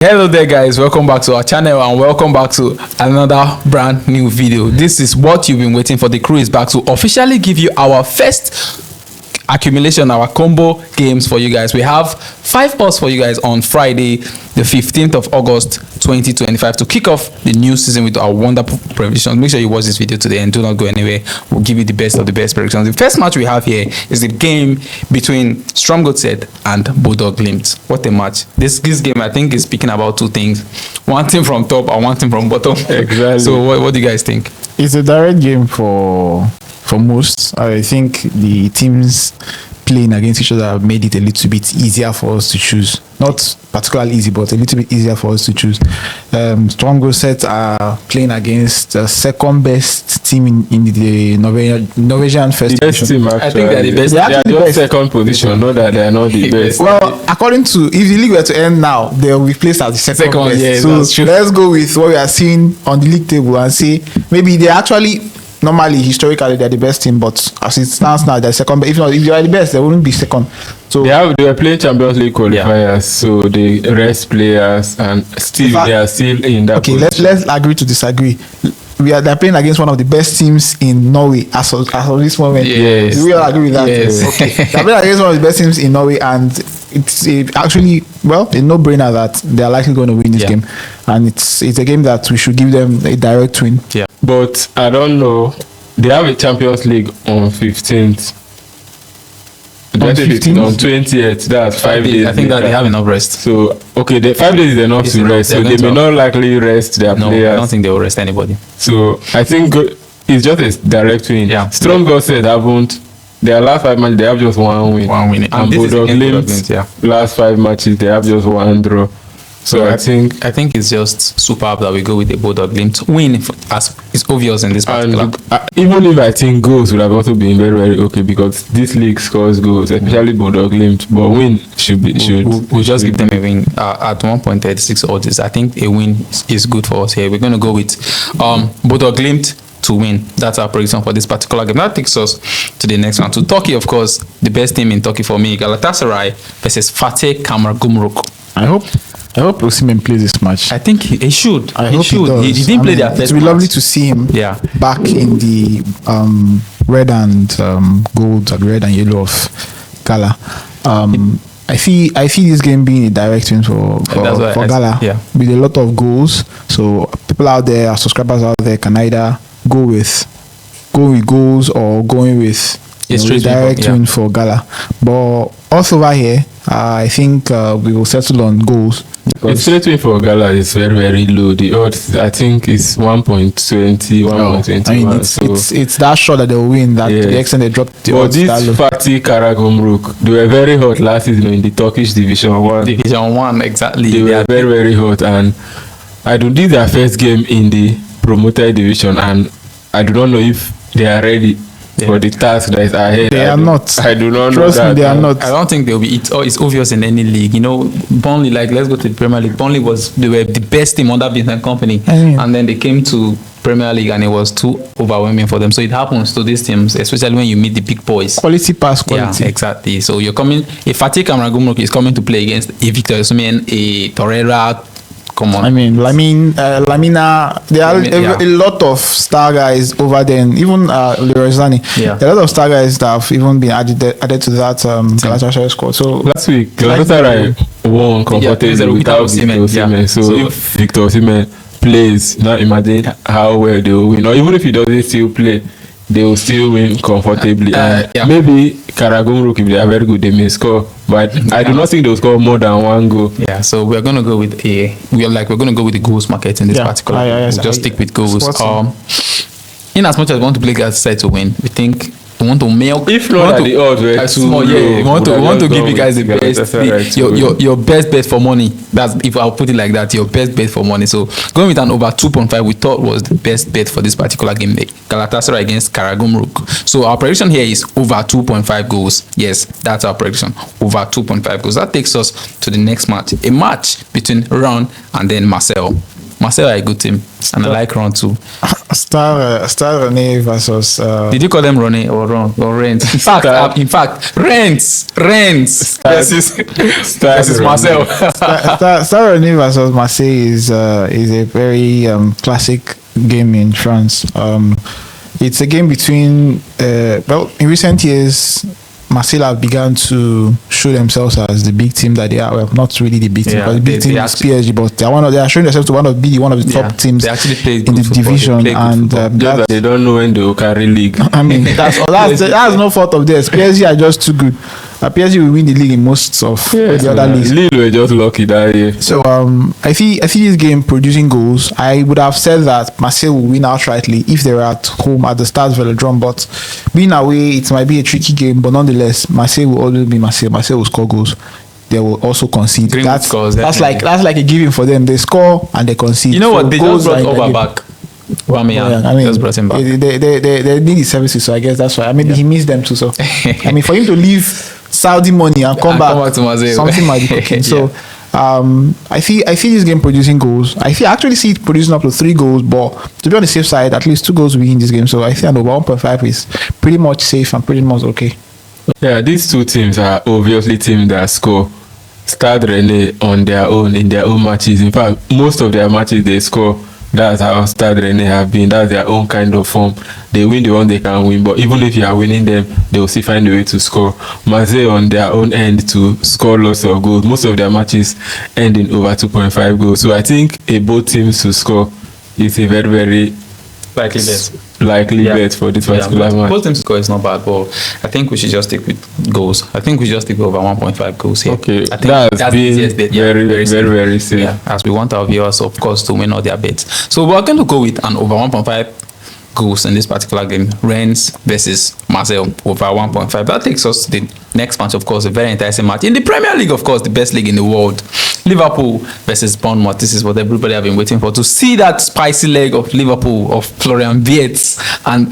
Hello there guys, welcome back to our channel and welcome back to another brand new video. This is what you've been waiting for. The crew is back to officially give you our first accumulation, our combo games for you guys. We have 5 odds for you guys on Friday the 15th of August 2025 to kick off the new season with our wonderful predictions. Make sure you watch this video today and do not go anywhere. We'll give you the best of the best predictions. The first match we have here is the game between Sociedad and Bodal. What a match. This game I think is speaking about two things. One thing from top and one thing from bottom. Exactly. So what do you guys think? It's a direct game for most. I think the teams playing against each other have made it a little bit easier for us to choose. Not particularly easy, but a little bit easier for us to choose. Sociedad are playing against the second best team in the Norwegian first best team, actually. I think they're the best. They are just second position, not that they are not the best. Well, according to, if the league were to end now, they will be placed as the second best. Yeah, so let's go with what we are seeing on the league table and say maybe they actually. Normally, historically, they're the best team, but as it stands now, they're second. But if you are the best, they wouldn't be second. So they were playing Champions League qualifiers, so they rest players, and still they are still in that. Okay, let's agree to disagree. They're playing against one of the best teams in Norway as of this moment. Yes. Do we all agree with that? Yes. Okay. They're playing against one of the best teams in Norway, and it's actually a no-brainer that they're likely going to win this game, and it's a game that we should give them a direct win. Yeah. But I don't know. They have a Champions League on 15th. On 15th? On 20th. That's 5 days. I think that they have enough rest. So the 5 days is enough to rest. So they may not likely rest their players. I don't think they will rest anybody. So I think it's just a direct win. Yeah. Strong God said haven't. Their last 5 matches they have just one win. And Bodal last 5 matches they have just one draw. So I think it's just superb that we go with a Bodal win, as it's obvious in this particular. And even if I think goals would have also been very, very okay, because this league scores goals, especially Bodal. But win we'll just give them a win at 1.36 odds. I think a win is good for us here. We're going to go with Bodal to win. That's our prediction for this particular game. That takes us to the next one, to Turkey. Of course, the best team in Turkey for me, Galatasaray versus Fatih Karagümrük. I hope Osimhen plays this match. I think he should. I hope he does. He didn't play their first. It would be lovely to see him back in the red and gold, or red and yellow of Gala. I see this game being a direct win for Gala with a lot of goals. So people out there, our subscribers out there, can either go with goals or going with a direct win for Gala. But also over here, I think we will settle on goals. It's straight win for Gala is very, very low. The odds I think is 1.20, 1.21. I mean, it's that short that they'll win. That to the extent they dropped the odds. But this Fatih Karagümrük, they were very hot last season in the Turkish Division 1. Division 1, exactly. They were very, very hot, and I do this their first game in the promoted division, and I do not know if they are ready for the task that is ahead. They are not. I do not Trust know that. me, they are not. I don't think they'll be. It's obvious in any league. You know, Burnley. Let's go to the Premier League. Burnley they were the best team under Vincent Kompany, and then they came to Premier League and it was too overwhelming for them. So it happens to these teams, especially when you meet the big boys. Quality pass quality. Yeah, exactly. So you're coming. If Fatih Karagümrük is coming to play against a Victor Osimhen, a Torreira. Come on. I mean, Lamina, there are a lot of star guys over there, and even Leroy Sané. Yeah. There are a lot of star guys that have even been added to that Galatasaray squad. So last week, Galatasaray won comfortably without Victor Osimhen. So if Victor Osimhen plays, now imagine how well they will win. Or even if he doesn't still play, they will still win comfortably. Maybe Karagümrük, if they are very good, they may score. But I do not think they'll score more than one goal. Yeah, so we're gonna go with the goals market in this particular. We'll just stick with goals. In as much as we want to play Galatasaray to win, we think we want to milk. If not, the odds were too low. We want to give you guys the best, your best bet for money. That's, if I'll put it like that, your best bet for money. So going with an over 2.5, we thought was the best bet for this particular game day. Galatasaray against Karagümrük. So our prediction here is over 2.5 goals. Yes, that's our prediction. Over 2.5 goals. That takes us to the next match. A match between Rennes and then Marseille. Marseille are a good team, and I like Ron too. Stade Rennes versus. Did you call them Ronnie or Ron or Rennes? In fact, Rennes versus Marseille. Stade Rennes versus Marseille is a very classic game in France. It's a game between in recent years, Marseille have begun to show themselves as the big team that they are. Well, not really the big team, but the big team is PSG. But they are showing themselves to one of the top teams in the division, and they don't know when they will carry league. I mean, that's no fault of theirs. PSG are just too good. PSG will win the league in most of the other leagues. Lille were just lucky that year. So I see this game producing goals. I would have said that Marseille will win outrightly if they were at home at the Stade Velodrome, but being away, it might be a tricky game. But nonetheless, Marseille will always be Marseille. Marseille will score goals. They will also concede. That's like a given for them. They score and they concede. You know what? They just brought over back. I mean, just brought him back. They need his services, so I guess that's why. I mean, he missed them too. So I mean, for him to leave Saudi money and come back to Marseille, something might be cooking. So I see this game producing goals. I actually see it producing up to 3 goals, but to be on the safe side, at least 2 goals will be in this game. So I think over 1.5 is pretty much safe and pretty much okay. Yeah, these two teams are obviously teams that score. Stade Rennes on their own in their own matches. In fact, most of their matches they score. That's how Stade Rennes have been. That's their own kind of form. They win the one they can win, but even if you are winning them, they will still find a way to score. Marseille on their own end to score lots of goals. Most of their matches end in over 2.5 goals. So I think both teams to score is a very, very likely bet for this particular match. Both teams to score is not bad, but I think we should just stick with goals. I think we should just stick with over 1.5 goals here. Okay, I think that's the easiest bet. Very safe. Yeah, as we want our viewers, of course, to win all their bets. So we're going to go with an over 1.5 goals in this particular game. Rennes versus Marseille over 1.5. That takes us to the next match, of course, a very enticing match in the Premier League, of course, the best league in the world. Liverpool versus Bournemouth. This is what everybody have been waiting for, to see that spicy leg of Liverpool, of Florian Wirtz and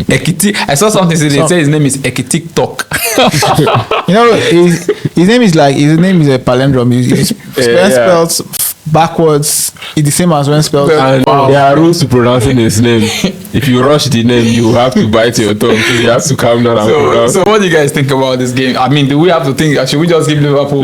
Ekiti. I saw something today. They say his name is Ekitik-tok. You know, his name is a palindrome. It's spelled backwards. It's the same as when spelled. And there are rules to pronouncing his name. If you rush the name, you have to bite your tongue. So you have to calm down and pronounce. So what do you guys think about this game? I mean, do we have to think? Should we just give Liverpool?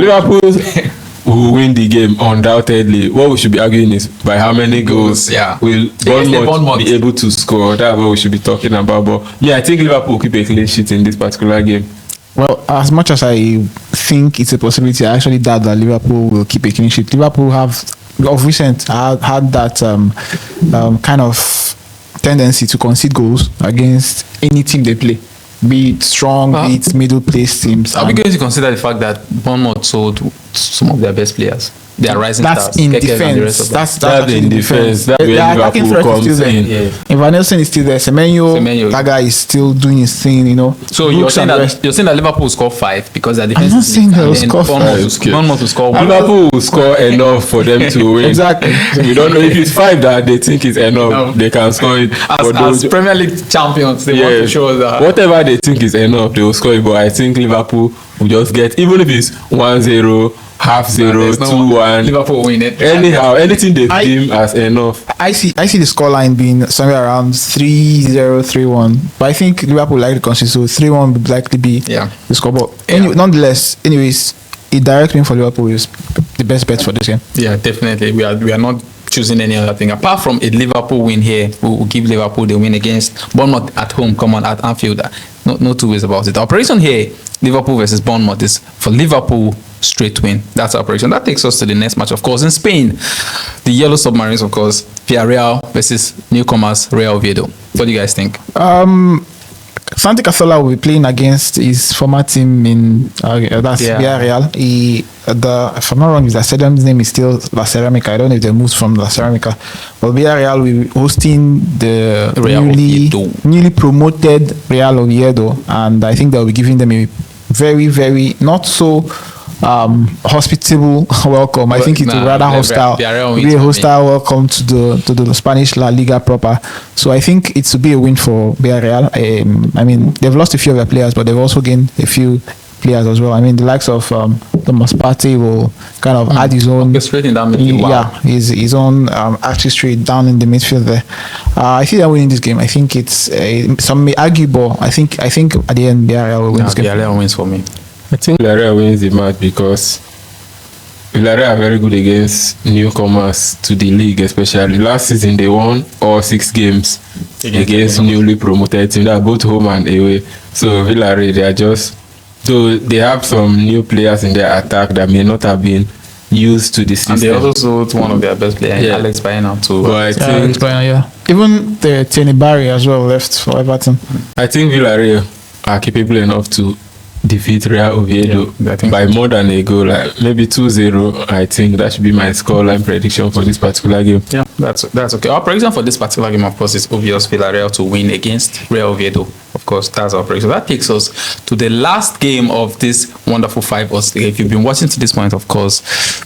Who win the game undoubtedly. What we should be arguing is by how many goals will Bournemouth be able to score. That's what we should be talking about. But yeah, I think Liverpool will keep a clean sheet in this particular game. Well, as much as I think it's a possibility, I actually doubt that Liverpool will keep a clean sheet. Liverpool have of recent had that kind of tendency to concede goals against any team they play, be it strong, be it middle place teams. Are we going to consider the fact that Bournemouth sold some of their best players? They are rising stars. That's in defense. That's in defense. That's where Liverpool comes in. If Van Nelson is still there, Semenyo, that guy is still doing his thing, you know. So you're saying that Liverpool will score 5 because their defense. I'm not saying they will score 5. Bournemouth will score 1. Liverpool will score enough for them to win. Exactly. So we don't know if it's 5 that they think is enough. They can score it. As Premier League champions, they want to show that whatever they think is enough, they will score it. But I think Liverpool will just get, even if it's 1-0. 0.5, 2-1. Liverpool win it. Anyhow, anything they deem as enough. I see the scoreline being somewhere around 3-0, 3-1. But I think Liverpool like to concede, so 3-1 would likely be the score. But nonetheless, anyways, a direct win for Liverpool is the best bet for this game. Yeah, definitely. We are not choosing any other thing apart from a Liverpool win here. We will give Liverpool the win against Bournemouth at home. Come on, at Anfield. No two ways about it. The operation here, Liverpool versus Bournemouth, is for Liverpool straight win. That's our operation. That takes us to the next match, of course, in Spain. The Yellow Submarines, of course, Villarreal versus newcomers Real Oviedo. What do you guys think? Santi Cazorla will be playing against his former team in Villarreal. If I'm not wrong, the stadium's name is still La Ceramica. I don't know if they moved from La Ceramica. But Villarreal will be hosting the newly promoted Real Oviedo, and I think they'll be giving them a very, very not so hospitable welcome. I think it will rather hostile. Be a hostile welcome to the Spanish La Liga proper. So I think it will be a win for Villarreal. I mean, they've lost a few of their players, but they've also gained a few players as well. I mean, the likes of the Masparti will kind of add his own, orchestrating that midfield. yeah, his own artistry down in the midfield there. I think they're winning this game. I think it's some may argue, but I think at the end Villarreal will win this game. Villarreal wins for me. I think Villarreal wins the match because Villarreal are very good against newcomers to the league, especially. Last season, they won all 6 games against newly promoted teams. They are both home and away. So Villarreal, they are just... So they have some new players in their attack that may not have been used to the system. And they also sold one of their best players, Alex Baena, too. But I think... Even the Tierney Barry as well left for Everton. I think Villarreal are capable enough to defeat Real Oviedo by more than a goal, like maybe 2-0. I think that should be my scoreline prediction for this particular game. Yeah, that's okay. Our prediction for this particular game, of course, is obvious: Villarreal to win against Real Oviedo. Of course, that's our prediction. That takes us to the last game of this wonderful 5 us. If you've been watching to this point, of course,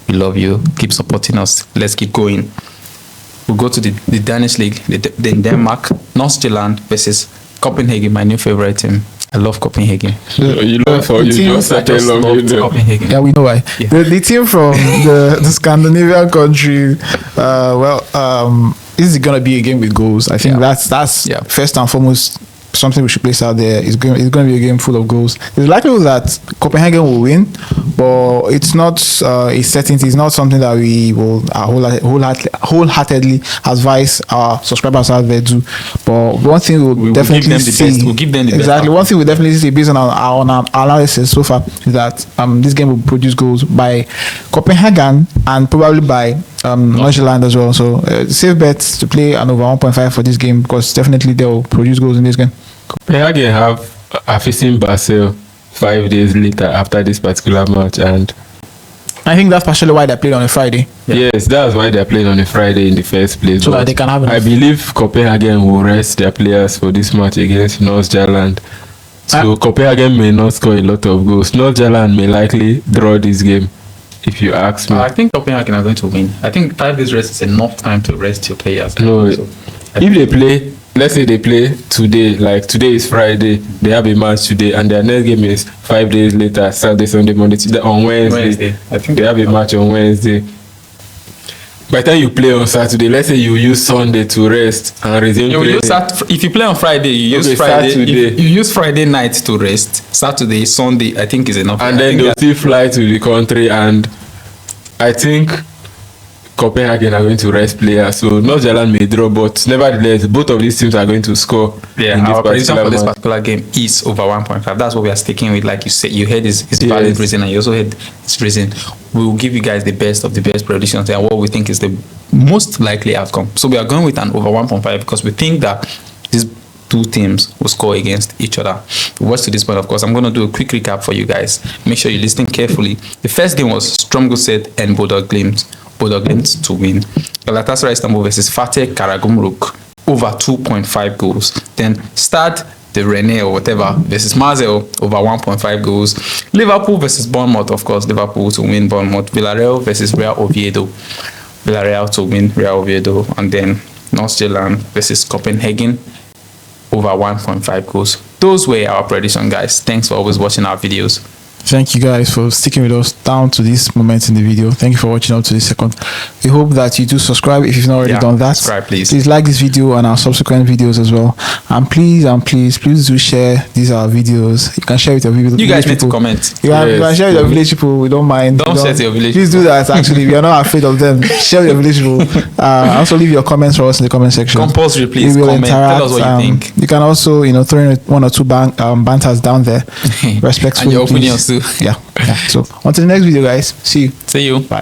we love you. Keep supporting us. Let's keep going. We'll go to the Danish league, the Denmark, Nordsjælland versus Copenhagen, my new favorite team. I love Copenhagen. You love how you just started loving them. Copenhagen. Yeah, we know why. Yeah. The team from the Scandinavian country, this is gonna be a game with goals. I think that's first and foremost something we should place out there. It's going to be a game full of goals. There's likelihood that Copenhagen will win, but it's not a certainty. It's not something that we will wholeheartedly advise our subscribers out there do. But one thing we'll definitely see, we'll give them the exactly. One thing we'll definitely see based on our analysis so far is that this game will produce goals by Copenhagen and probably by Nordsjælland as well. So safe bets to play an over 1.5 for this game because definitely they will produce goals in this game. Copenhagen are facing Basel 5 days later after this particular match, and I think that's partially why they played on a Friday. Yeah. Yes, that's why they played on a Friday in the first place. So that they can have enough. I believe Copenhagen will rest their players for this match against Nordsjælland. So Copenhagen may not score a lot of goals. Nordsjælland may likely draw this game, if you ask me. I think Copenhagen are going to win. I think 5 days rest is enough time to rest your players. No, if they play, let's say they play today, like today is Friday, they have a match today, and their next game is 5 days later, Saturday, Sunday, Monday, Tuesday, on Wednesday. I think they have a match on Wednesday. By the time you play on Saturday, let's say you use Sunday to rest and resume playing. If you play on Friday, you use Friday. If you use Friday night to rest. Saturday, Sunday, I think is enough. And then they'll still fly to the country, and I think Copenhagen are going to rest players. So Nordsjælland may draw, but nevertheless, both of these teams are going to score. Yeah, our prediction for this particular game is over 1.5. That's what we are sticking with. Like you said, you heard his valid reason, and you also heard his reason. We will give you guys the best of the best predictions and what we think is the most likely outcome. So we are going with an over 1.5 because we think that these two teams will score against each other. Watch to this point, of course. I'm going to do a quick recap for you guys. Make sure you listen carefully. The first game was Strømsgodset and Bodal Glimt to win. Galatasaray Istanbul versus Fatih Karagümrük over 2.5 goals. Then Stade the Rennes or whatever versus Marseille over 1.5 goals. Liverpool versus Bournemouth, of course, Liverpool to win Bournemouth. Villarreal versus Real Oviedo, Villarreal to win Real Oviedo. And then Nordsjælland versus Copenhagen over 1.5 goals. Those were our prediction, guys. Thanks for always watching our videos. Thank you guys for sticking with us down to this moment in the video. Thank you for watching up to this second. We hope that you do subscribe if you've not already done that. Subscribe, please. Please like this video and our subsequent videos as well. And please do share these our videos. You can share with your people. You guys need to comment. You can share with your village people. We don't mind. Don't share to your village people. Please do that. Actually, we are not afraid of them. Share with your village people. Also leave your comments for us in the comment section. Compulsory, please. We will comment. Interact. Tell us what you think. You can also, throw in 1 or 2 banters down there. Respectfully. And your opinions too. Yeah. So, on to the next video, guys. See you. See you. Bye.